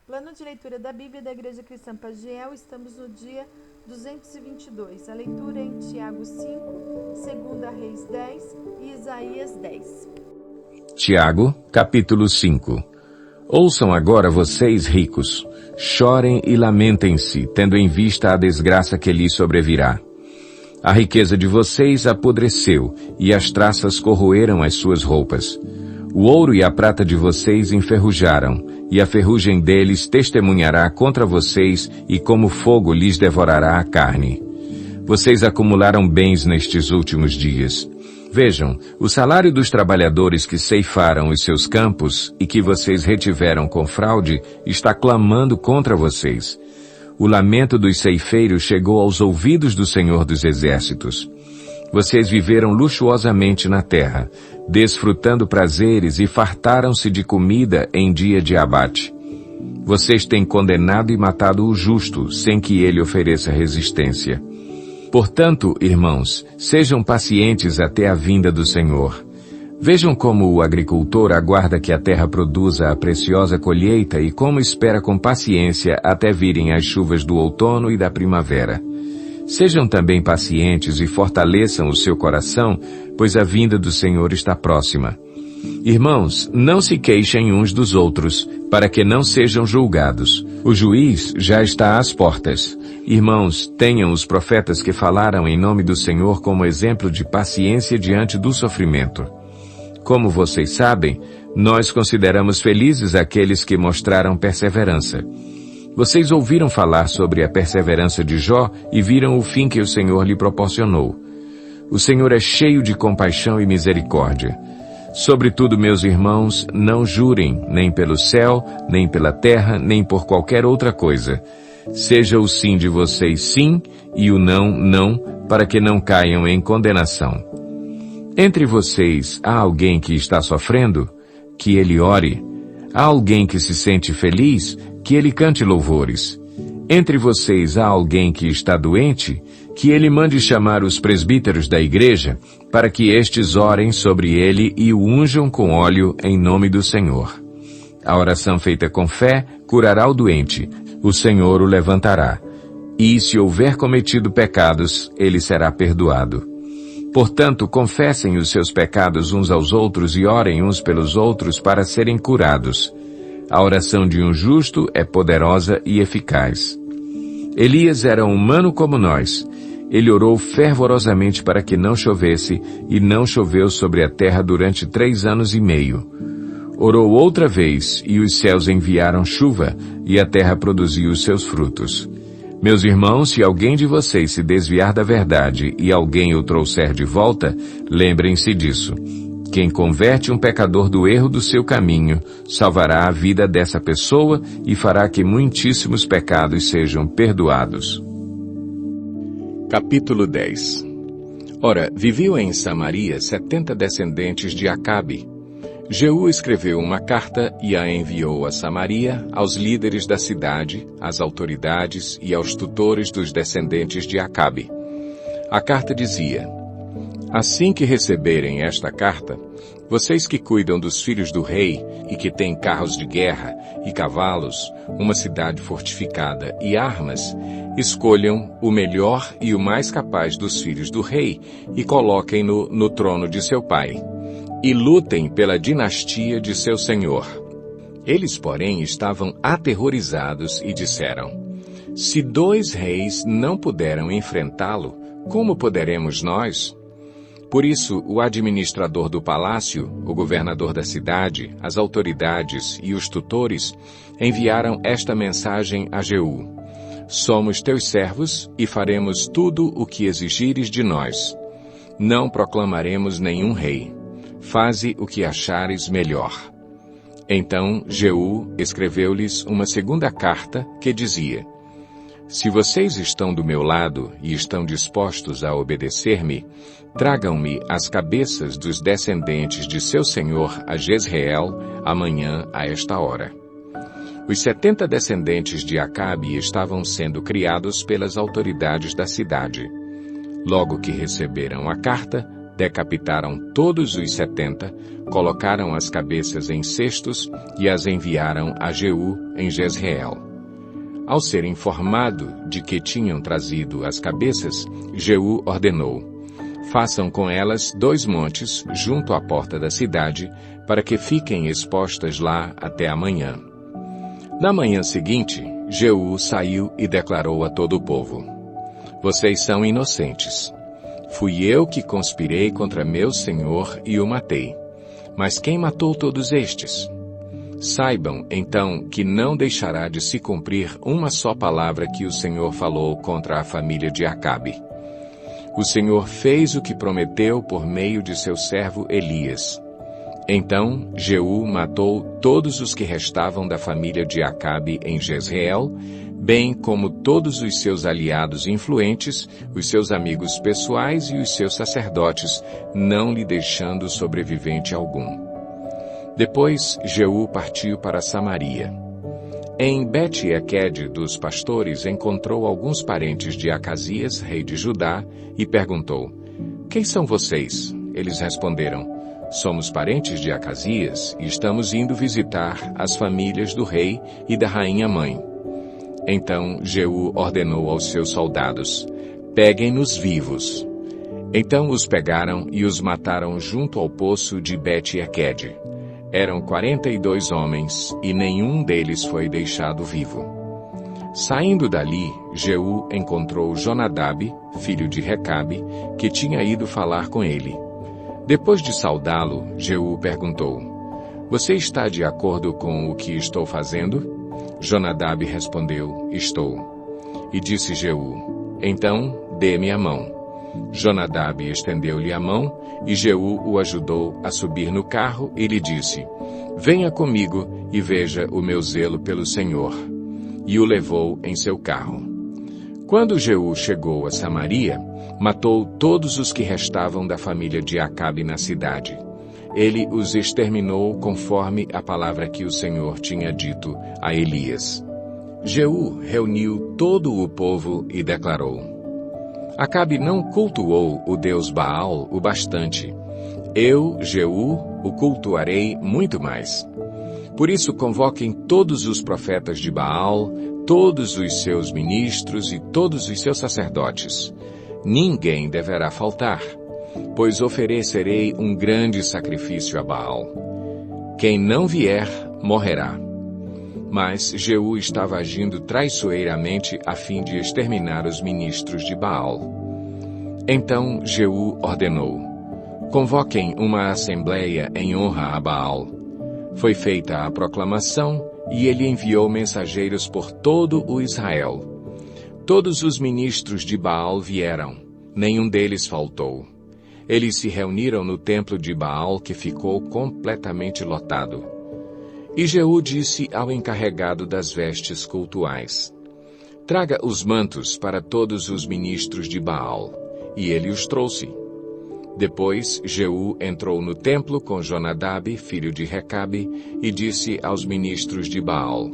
Plano de leitura da Bíblia da Igreja Cristã Pagiel, estamos no dia 222. A leitura é em Tiago 5, 2 Reis 10 e Isaías 10. Tiago, capítulo 5. Ouçam agora vocês ricos, chorem e lamentem-se, tendo em vista a desgraça que lhes sobrevirá. A riqueza de vocês apodreceu, e as traças corroeram as suas roupas. O ouro e a prata de vocês enferrujaram, e a ferrugem deles testemunhará contra vocês, e como fogo lhes devorará a carne. Vocês acumularam bens nestes últimos dias. Vejam, o salário dos trabalhadores que ceifaram os seus campos e que vocês retiveram com fraude está clamando contra vocês. O lamento dos ceifeiros chegou aos ouvidos do Senhor dos Exércitos. Vocês viveram luxuosamente na terra, desfrutando prazeres e fartaram-se de comida em dia de abate. Vocês têm condenado e matado o justo, sem que ele ofereça resistência. Portanto, irmãos, sejam pacientes até a vinda do Senhor. Vejam como o agricultor aguarda que a terra produza a preciosa colheita e como espera com paciência até virem as chuvas do outono e da primavera. Sejam também pacientes e fortaleçam o seu coração, pois a vinda do Senhor está próxima. Irmãos, não se queixem uns dos outros, para que não sejam julgados. O juiz já está às portas. Irmãos, tenham os profetas que falaram em nome do Senhor como exemplo de paciência diante do sofrimento. Como vocês sabem, nós consideramos felizes aqueles que mostraram perseverança. Vocês ouviram falar sobre a perseverança de Jó e viram o fim que o Senhor lhe proporcionou. O Senhor é cheio de compaixão e misericórdia. Sobretudo, meus irmãos, não jurem, nem pelo céu, nem pela terra, nem por qualquer outra coisa. Seja o sim de vocês sim e o não, não, para que não caiam em condenação. Entre vocês há alguém que está sofrendo? Que ele ore. Há alguém que se sente feliz? Que ele cante louvores. Entre vocês há alguém que está doente? Que ele mande chamar os presbíteros da igreja, para que estes orem sobre ele e o unjam com óleo em nome do Senhor. A oração feita com fé curará o doente, o Senhor o levantará. E se houver cometido pecados, ele será perdoado. Portanto, confessem os seus pecados uns aos outros e orem uns pelos outros para serem curados. A oração de um justo é poderosa e eficaz. Elias era humano como nós. Ele orou fervorosamente para que não chovesse, e não choveu sobre a terra durante 3 anos e meio. Orou outra vez, e os céus enviaram chuva, e a terra produziu os seus frutos. Meus irmãos, se alguém de vocês se desviar da verdade e alguém o trouxer de volta, lembrem-se disso. Quem converte um pecador do erro do seu caminho, salvará a vida dessa pessoa e fará que muitíssimos pecados sejam perdoados. Capítulo 10. Ora, viviam em Samaria 70 descendentes de Acabe. Jeú escreveu uma carta e a enviou a Samaria, aos líderes da cidade, às autoridades e aos tutores dos descendentes de Acabe. A carta dizia: assim que receberem esta carta, vocês que cuidam dos filhos do rei e que têm carros de guerra e cavalos, uma cidade fortificada e armas, escolham o melhor e o mais capaz dos filhos do rei e coloquem-no no trono de seu pai. E lutem pela dinastia de seu senhor. Eles, porém, estavam aterrorizados e disseram: se 2 reis não puderam enfrentá-lo, como poderemos nós? Por isso, o administrador do palácio, o governador da cidade, as autoridades e os tutores enviaram esta mensagem a Jeú: somos teus servos e faremos tudo o que exigires de nós. Não proclamaremos nenhum rei. Faze o que achares melhor. Então Jeú escreveu-lhes uma segunda carta que dizia: se vocês estão do meu lado e estão dispostos a obedecer-me, tragam-me as cabeças dos descendentes de seu senhor a Jezreel amanhã a esta hora. Os 70 descendentes de Acabe estavam sendo criados pelas autoridades da cidade. Logo que receberam a carta, decapitaram todos os 70, colocaram as cabeças em cestos e as enviaram a Jeú em Jezreel. Ao ser informado de que tinham trazido as cabeças, Jeú ordenou: façam com elas 2 montes junto à porta da cidade, para que fiquem expostas lá até amanhã. Na manhã seguinte, Jeú saiu e declarou a todo o povo: vocês são inocentes. Fui eu que conspirei contra meu senhor e o matei. Mas quem matou todos estes? Saibam, então, que não deixará de se cumprir uma só palavra que o Senhor falou contra a família de Acabe. O Senhor fez o que prometeu por meio de seu servo Elias. Então Jeú matou todos os que restavam da família de Acabe em Jezreel, bem como todos os seus aliados influentes, os seus amigos pessoais e os seus sacerdotes, não lhe deixando sobrevivente algum. Depois Jeú partiu para Samaria. Em Bet-Equed dos pastores encontrou alguns parentes de Acasias, rei de Judá, e perguntou: quem são vocês? Eles responderam: somos parentes de Acasias e estamos indo visitar as famílias do rei e da rainha mãe. Então Jeú ordenou aos seus soldados: peguem-nos vivos. Então os pegaram e os mataram junto ao poço de Bet-Equed. Eram 42 homens, e nenhum deles foi deixado vivo. Saindo dali, Jeú encontrou Jonadab, filho de Recabe, que tinha ido falar com ele. Depois de saudá-lo, Jeú perguntou: você está de acordo com o que estou fazendo? Jonadab respondeu: estou. E disse Jeú: então dê-me a mão. Jonadab estendeu-lhe a mão, e Jeú o ajudou a subir no carro e lhe disse: venha comigo e veja o meu zelo pelo Senhor. E o levou em seu carro. Quando Jeú chegou a Samaria, matou todos os que restavam da família de Acabe na cidade. Ele os exterminou conforme a palavra que o Senhor tinha dito a Elias. Jeú reuniu todo o povo e declarou: Acabe não cultuou o deus Baal o bastante. Eu, Jeú, o cultuarei muito mais. Por isso convoquem todos os profetas de Baal, todos os seus ministros e todos os seus sacerdotes. Ninguém deverá faltar, pois oferecerei um grande sacrifício a Baal. Quem não vier, morrerá. Mas Jeú estava agindo traiçoeiramente a fim de exterminar os ministros de Baal. Então Jeú ordenou: convoquem uma assembleia em honra a Baal. Foi feita a proclamação e ele enviou mensageiros por todo o Israel. Todos os ministros de Baal vieram, nenhum deles faltou. Eles se reuniram no templo de Baal, que ficou completamente lotado. E Jeú disse ao encarregado das vestes cultuais: traga os mantos para todos os ministros de Baal. E ele os trouxe. Depois Jeú entrou no templo com Jonadab, filho de Recabe, e disse aos ministros de Baal: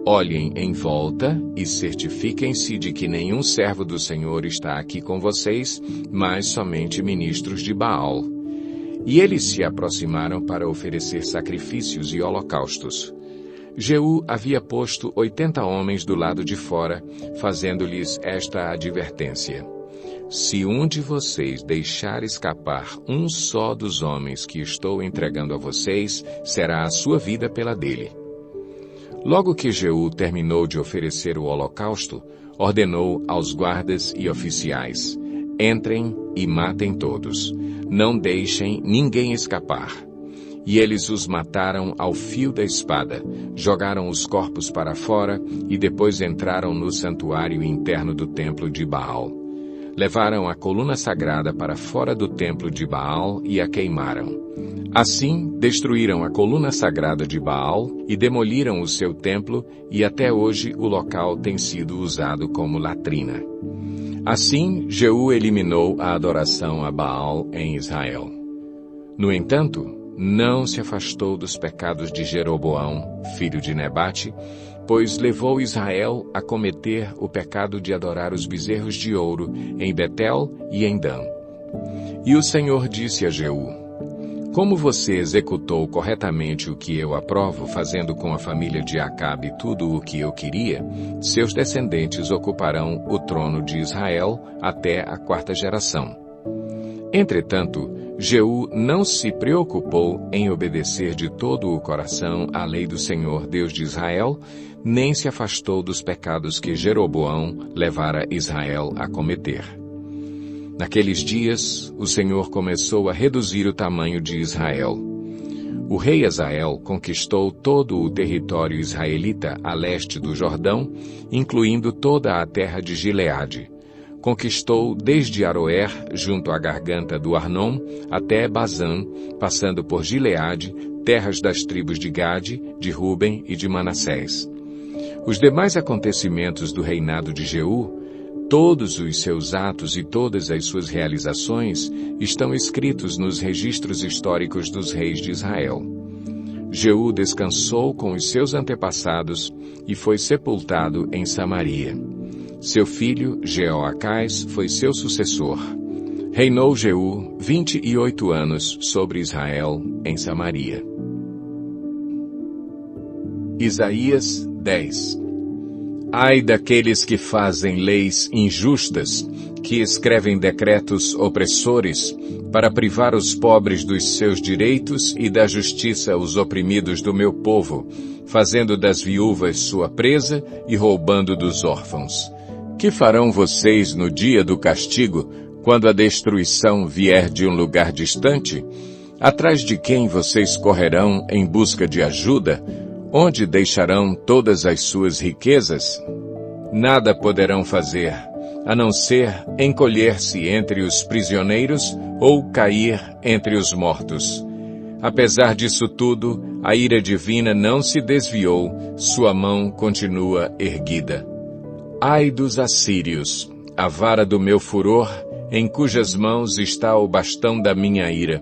olhem em volta e certifiquem-se de que nenhum servo do Senhor está aqui com vocês, mas somente ministros de Baal. E eles se aproximaram para oferecer sacrifícios e holocaustos. Jeú havia posto 80 homens do lado de fora, fazendo-lhes esta advertência: se um de vocês deixar escapar um só dos homens que estou entregando a vocês, será a sua vida pela dele. Logo que Jeú terminou de oferecer o holocausto, ordenou aos guardas e oficiais: entrem e matem todos. Não deixem ninguém escapar. E eles os mataram ao fio da espada, jogaram os corpos para fora e depois entraram no santuário interno do templo de Baal. Levaram a coluna sagrada para fora do templo de Baal e a queimaram. Assim, destruíram a coluna sagrada de Baal e demoliram o seu templo, e até hoje o local tem sido usado como latrina. Assim, Jeú eliminou a adoração a Baal em Israel. No entanto, não se afastou dos pecados de Jeroboão, filho de Nebate, pois levou Israel a cometer o pecado de adorar os bezerros de ouro em Betel e em Dan. E o Senhor disse a Jeú: Como você executou corretamente o que eu aprovo, fazendo com a família de Acabe tudo o que eu queria, seus descendentes ocuparão o trono de Israel até a 4ª geração. Entretanto, Jeú não se preocupou em obedecer de todo o coração à lei do Senhor Deus de Israel, nem se afastou dos pecados que Jeroboão levara Israel a cometer. Naqueles dias, o Senhor começou a reduzir o tamanho de Israel. O rei Hazael conquistou todo o território israelita a leste do Jordão, incluindo toda a terra de Gileade. Conquistou desde Aroer, junto à garganta do Arnon, até Bazã, passando por Gileade, terras das tribos de Gade, de Ruben e de Manassés. Os demais acontecimentos do reinado de Jeú, todos os seus atos e todas as suas realizações estão escritos nos registros históricos dos reis de Israel. Jeú descansou com os seus antepassados e foi sepultado em Samaria. Seu filho, Jeoacás, foi seu sucessor. Reinou Jeú 28 anos sobre Israel em Samaria. Isaías 10. Ai daqueles que fazem leis injustas, que escrevem decretos opressores, para privar os pobres dos seus direitos e da justiça os oprimidos do meu povo, fazendo das viúvas sua presa e roubando dos órfãos. Que farão vocês no dia do castigo, quando a destruição vier de um lugar distante? Atrás de quem vocês correrão em busca de ajuda? Onde deixarão todas as suas riquezas? Nada poderão fazer, a não ser encolher-se entre os prisioneiros ou cair entre os mortos. Apesar disso tudo, a ira divina não se desviou, sua mão continua erguida. Ai dos assírios, a vara do meu furor, em cujas mãos está o bastão da minha ira.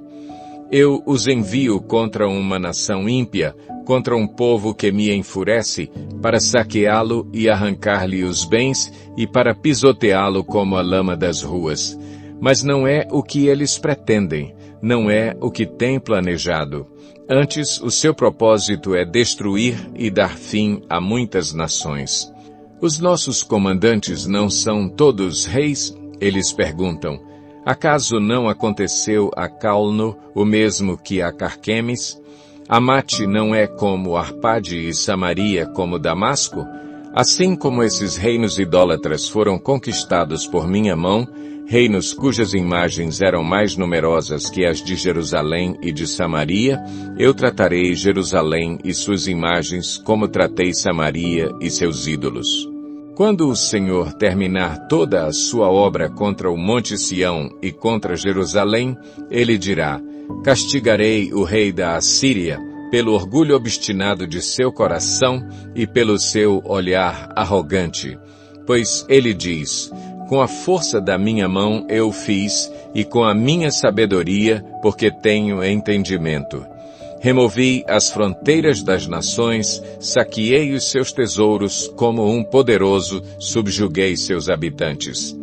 Eu os envio contra uma nação ímpia, contra um povo que me enfurece, para saqueá-lo e arrancar-lhe os bens e para pisoteá-lo como a lama das ruas. Mas não é o que eles pretendem, não é o que têm planejado. Antes, o seu propósito é destruir e dar fim a muitas nações. Os nossos comandantes não são todos reis? Eles perguntam. Acaso não aconteceu a Calno o mesmo que a Carquemes? Amate não é como Arpade e Samaria como Damasco? Assim como esses reinos idólatras foram conquistados por minha mão, reinos cujas imagens eram mais numerosas que as de Jerusalém e de Samaria, eu tratarei Jerusalém e suas imagens como tratei Samaria e seus ídolos. Quando o Senhor terminar toda a sua obra contra o Monte Sião e contra Jerusalém, ele dirá, castigarei o rei da Assíria pelo orgulho obstinado de seu coração e pelo seu olhar arrogante. Pois ele diz, com a força da minha mão eu fiz, e com a minha sabedoria, porque tenho entendimento. Removi as fronteiras das nações, saqueei os seus tesouros, como um poderoso, subjuguei seus habitantes.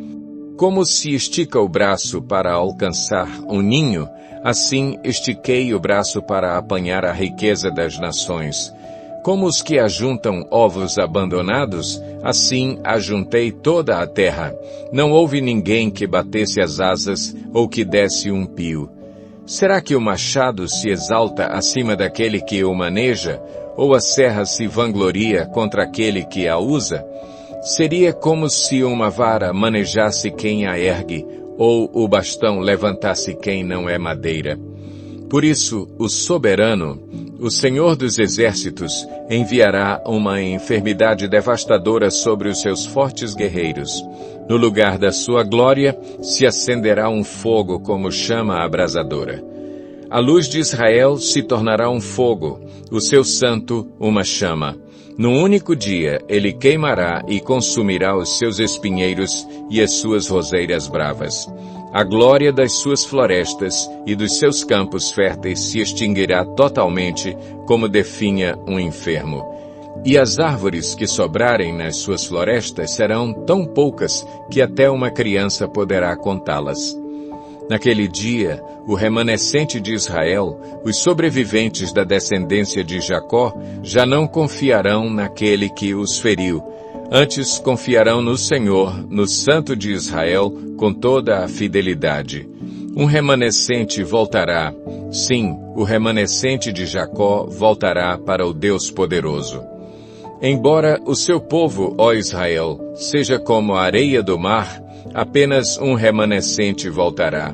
Como se estica o braço para alcançar um ninho, assim estiquei o braço para apanhar a riqueza das nações. Como os que ajuntam ovos abandonados, assim ajuntei toda a terra. Não houve ninguém que batesse as asas ou que desse um pio. Será que o machado se exalta acima daquele que o maneja, ou a serra se vangloria contra aquele que a usa? Seria como se uma vara manejasse quem a ergue, ou o bastão levantasse quem não é madeira. Por isso, o soberano, o Senhor dos exércitos, enviará uma enfermidade devastadora sobre os seus fortes guerreiros. No lugar da sua glória, se acenderá um fogo como chama abrasadora. A luz de Israel se tornará um fogo, o seu santo uma chama. Num único dia, ele queimará e consumirá os seus espinheiros e as suas roseiras bravas. A glória das suas florestas e dos seus campos férteis se extinguirá totalmente, como definha um enfermo. E as árvores que sobrarem nas suas florestas serão tão poucas que até uma criança poderá contá-las. Naquele dia, o remanescente de Israel, os sobreviventes da descendência de Jacó, já não confiarão naquele que os feriu. Antes confiarão no Senhor, no Santo de Israel, com toda a fidelidade. Um remanescente voltará. Sim, o remanescente de Jacó voltará para o Deus poderoso. Embora o seu povo, ó Israel, seja como a areia do mar, apenas um remanescente voltará.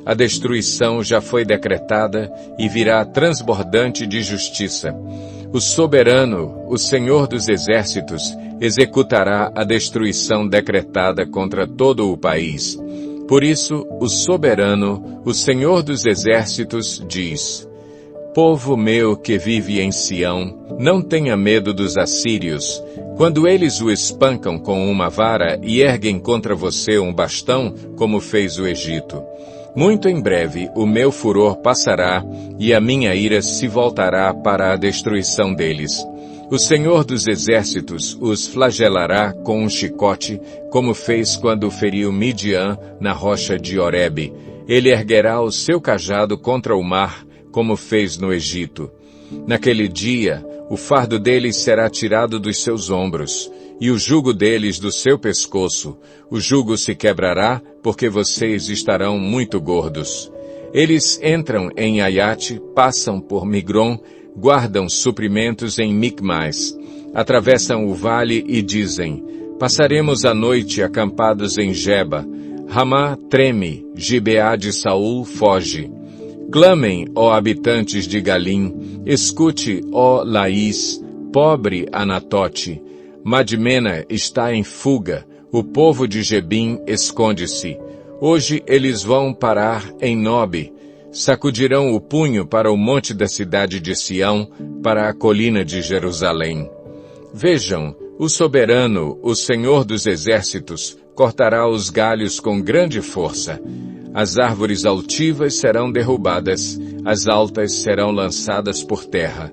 A destruição já foi decretada e virá transbordante de justiça. O soberano, o Senhor dos exércitos, executará a destruição decretada contra todo o país. Por isso, o soberano, o Senhor dos exércitos, diz: Povo meu que vive em Sião, não tenha medo dos assírios. Quando eles o espancam com uma vara e erguem contra você um bastão, como fez o Egito. Muito em breve o meu furor passará e a minha ira se voltará para a destruição deles. O Senhor dos exércitos os flagelará com um chicote, como fez quando feriu Midian na rocha de Horebe. Ele erguerá o seu cajado contra o mar, como fez no Egito. Naquele dia, o fardo deles será tirado dos seus ombros, e o jugo deles do seu pescoço. O jugo se quebrará, porque vocês estarão muito gordos. Eles entram em Aiate, passam por Migron, guardam suprimentos em Micmais. Atravessam o vale e dizem: Passaremos a noite acampados em Geba. Ramá treme, Gibeá de Saul foge. Clamem, ó habitantes de Galim, escute, ó Laís, pobre Anatote. Madmena está em fuga, o povo de Gebim esconde-se. Hoje eles vão parar em Nobe, sacudirão o punho para o monte da cidade de Sião, para a colina de Jerusalém. Vejam, o soberano, o Senhor dos exércitos, cortará os galhos com grande força. As árvores altivas serão derrubadas, as altas serão lançadas por terra.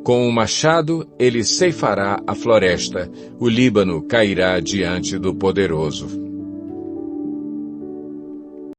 Com o machado, ele ceifará a floresta, o Líbano cairá diante do Poderoso.